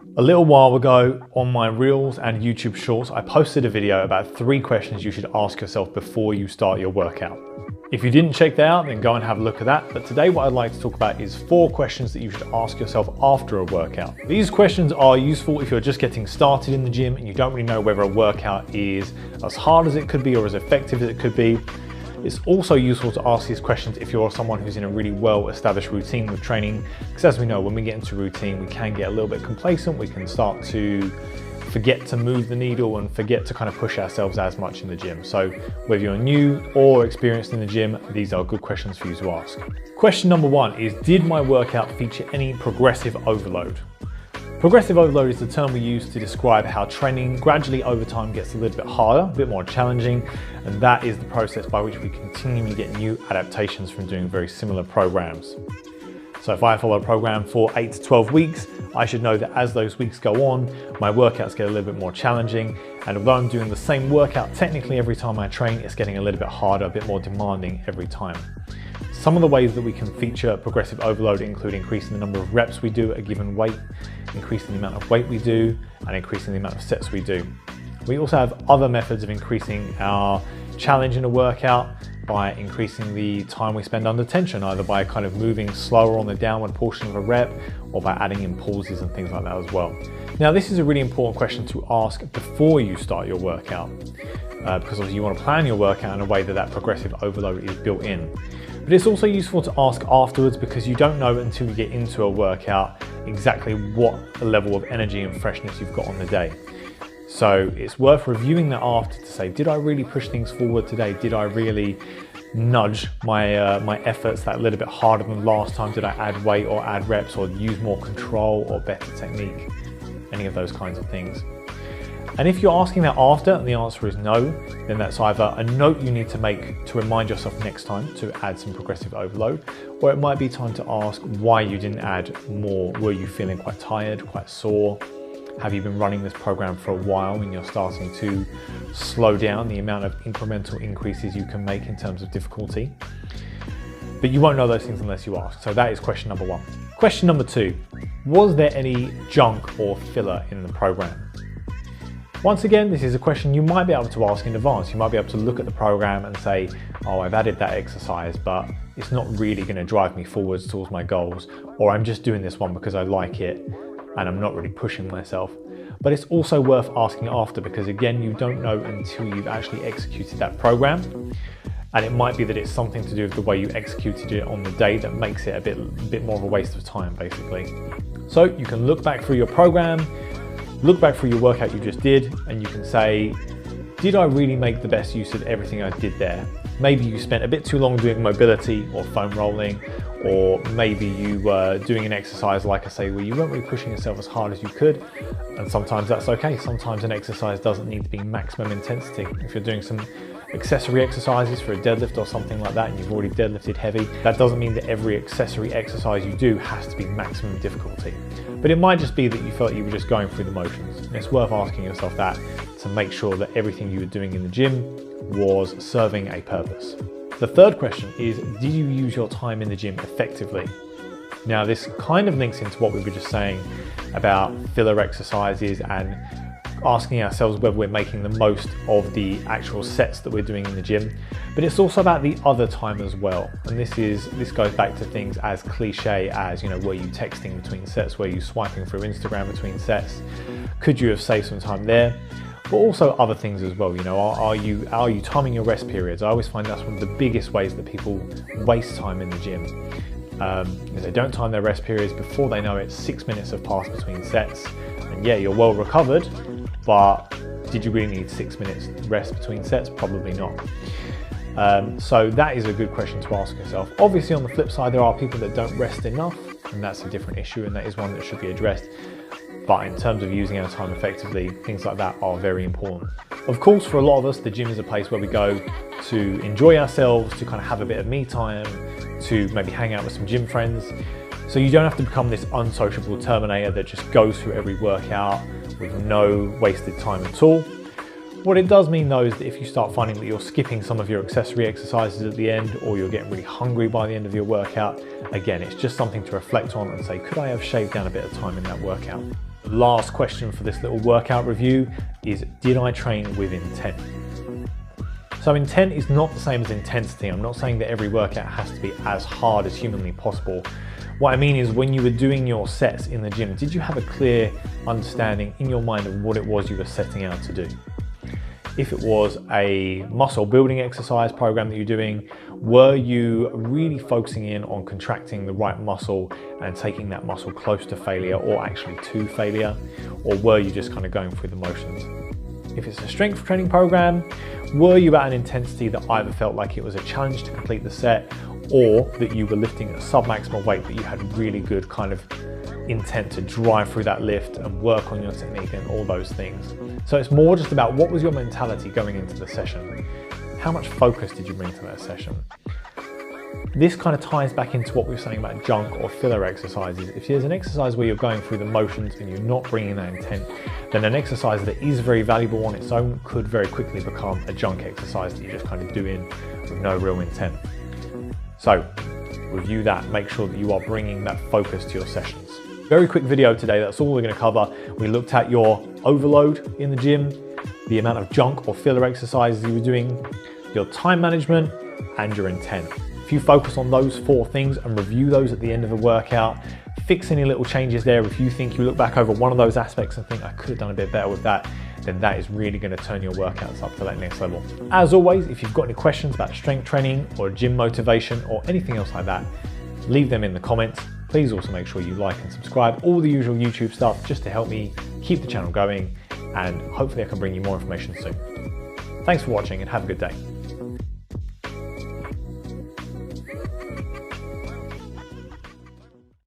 A little while ago on my Reels and YouTube Shorts, I posted a video about 3 questions you should ask yourself before you start your workout. If you didn't check that out, then go and have a look at that. But today what I'd like to talk about is 4 questions that you should ask yourself after a workout. These questions are useful if you're just getting started in the gym and you don't really know whether a workout is as hard as it could be or as effective as it could be. It's also useful to ask these questions if you're someone who's in a really well-established routine with training, because as we know, when we get into routine, we can get a little bit complacent. We can start to forget to move the needle and forget to kind of push ourselves as much in the gym. So whether you're new or experienced in the gym, these are good questions for you to ask. Question number 1 is, did my workout feature any progressive overload? Progressive overload is the term we use to describe how training gradually over time gets a little bit harder, a bit more challenging, and that is the process by which we continually get new adaptations from doing very similar programs. So if I follow a program for 8 to 12 weeks, I should know that as those weeks go on, my workouts get a little bit more challenging, and although I'm doing the same workout technically every time I train, it's getting a little bit harder, a bit more demanding every time. Some of the ways that we can feature progressive overload include increasing the number of reps we do at a given weight, increasing the amount of weight we do, and increasing the amount of sets we do. We also have other methods of increasing our challenge in a workout by increasing the time we spend under tension, either by kind of moving slower on the downward portion of a rep or by adding in pauses and things like that as well. Now, this is a really important question to ask before you start your workout, because obviously you want to plan your workout in a way that progressive overload is built in. But it's also useful to ask afterwards, because you don't know until you get into a workout exactly what level of energy and freshness you've got on the day. So it's worth reviewing that after to say, did I really push things forward today? Did I really nudge my my efforts that little bit harder than last time? Did I add weight or add reps or use more control or better technique? Any of those kinds of things. And if you're asking that after and the answer is no, then that's either a note you need to make to remind yourself next time to add some progressive overload, or it might be time to ask why you didn't add more. Were you feeling quite tired, quite sore? Have you been running this program for a while and you're starting to slow down the amount of incremental increases you can make in terms of difficulty? But you won't know those things unless you ask. So that is question number 1. Question number 2, was there any junk or filler in the program? Once again, this is a question you might be able to ask in advance. You might be able to look at the program and say, oh, I've added that exercise, but it's not really going to drive me forwards towards my goals, or I'm just doing this one because I like it and I'm not really pushing myself. But it's also worth asking after, because again, you don't know until you've actually executed that program. And it might be that it's something to do with the way you executed it on the day that makes it a bit more of a waste of time, basically. So you can look back through your program, look back through your workout you just did, and you can say, did I really make the best use of everything I did there? Maybe you spent a bit too long doing mobility or foam rolling, or maybe you were doing an exercise, like I say, where you weren't really pushing yourself as hard as you could. And sometimes that's okay. Sometimes an exercise doesn't need to be maximum intensity. If you're doing some accessory exercises for a deadlift or something like that, and you've already deadlifted heavy, that doesn't mean that every accessory exercise you do has to be maximum difficulty. But it might just be that you felt you were just going through the motions. And it's worth asking yourself that to make sure that everything you were doing in the gym was serving a purpose. The third question is, did you use your time in the gym effectively? Now, this kind of links into what we were just saying about filler exercises and asking ourselves whether we're making the most of the actual sets that we're doing in the gym, but it's also about the other time as well. And this goes back to things as cliche as, were you texting between sets? Were you swiping through Instagram between sets? Could you have saved some time there? But also other things as well. Are you timing your rest periods? I always find that's one of the biggest ways that people waste time in the gym. If they don't time their rest periods, before they know it, 6 minutes have passed between sets, and yeah, you're well recovered, but did you really need 6 minutes rest between sets? Probably not. So that is a good question to ask yourself. Obviously, on the flip side, there are people that don't rest enough, and that's a different issue, and that is one that should be addressed. But in terms of using our time effectively, things like that are very important. Of course, for a lot of us, the gym is a place where we go to enjoy ourselves, to kind of have a bit of me time, to maybe hang out with some gym friends. So you don't have to become this unsociable terminator that just goes through every workout with no wasted time at all. What it does mean though is that if you start finding that you're skipping some of your accessory exercises at the end, or you're getting really hungry by the end of your workout, again, it's just something to reflect on and say, could I have shaved down a bit of time in that workout? The last question for this little workout review is, did I train with intent? So intent is not the same as intensity. I'm not saying that every workout has to be as hard as humanly possible. What I mean is, when you were doing your sets in the gym, did you have a clear understanding in your mind of what it was you were setting out to do? If it was a muscle building exercise program that you're doing, were you really focusing in on contracting the right muscle and taking that muscle close to failure, or actually to failure? Or were you just kind of going through the motions? If it's a strength training program, were you at an intensity that either felt like it was a challenge to complete the set, or that you were lifting at sub-maximal weight, but you had really good kind of intent to drive through that lift and work on your technique and all those things? So it's more just about, what was your mentality going into the session? How much focus did you bring to that session? This kind of ties back into what we were saying about junk or filler exercises. If there's an exercise where you're going through the motions and you're not bringing that intent, then an exercise that is very valuable on its own could very quickly become a junk exercise that you're just kind of doing with no real intent. So review that, make sure that you are bringing that focus to your sessions. Very quick video today, that's all we're going to cover. We looked at your overload in the gym, the amount of junk or filler exercises you were doing, your time management, and your intent. If you focus on those 4 things and review those at the end of the workout, fix any little changes there. If you think you look back over one of those aspects and think, I could have done a bit better with that, then that is really going to turn your workouts up to that next level. As always, if you've got any questions about strength training or gym motivation or anything else like that, leave them in the comments. Please also make sure you like and subscribe, all the usual YouTube stuff, just to help me keep the channel going, and hopefully I can bring you more information soon. Thanks for watching and have a good day.